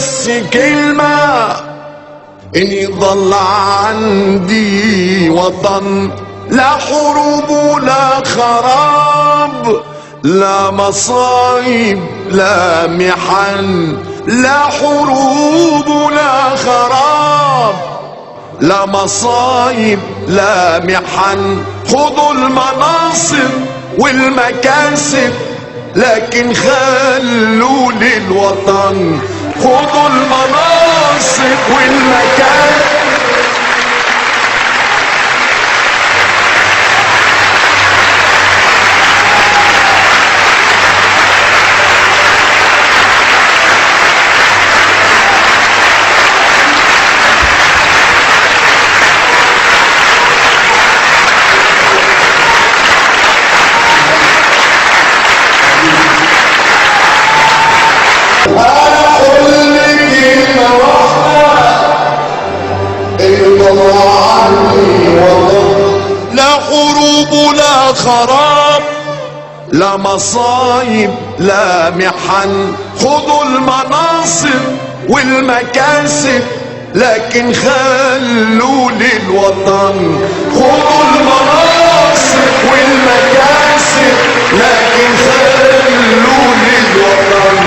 بس كلمة إن يضل عندي وطن، لا حروب ولا خراب، لا مصايب لا محن، لا حروب ولا خراب، لا مصايب لا محن. خذوا المناصب والمكاسب لكن خلوا للوطن، خذوا المناصب والمكاسب. لا حروب ولا خراب، لا مصايب لا محن. خذوا المناصب والمكاسب لكن خلوا للوطن، خذوا المناصب والمكاسب لكن خلوا للوطن،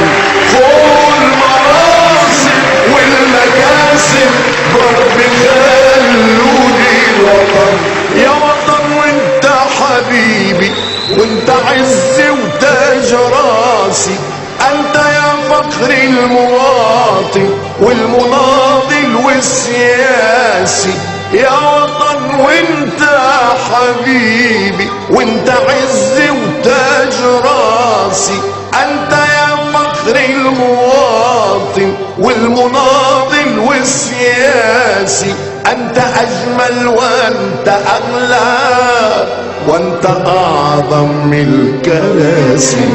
خذوا المناصب والمكاسب رب خلوا للوطن. يا وطن وانت حبيبي وانت عزي وتاج راسي، انت يا فخر المواطن والمناضل والسياسي. يا وطن وانت حبيبي وانت عزي وتاج راسي، انت يا فخر المواطن والمناضل والسياسي. انت اجمل وانت اغلى وانت اعظم من الكراسي.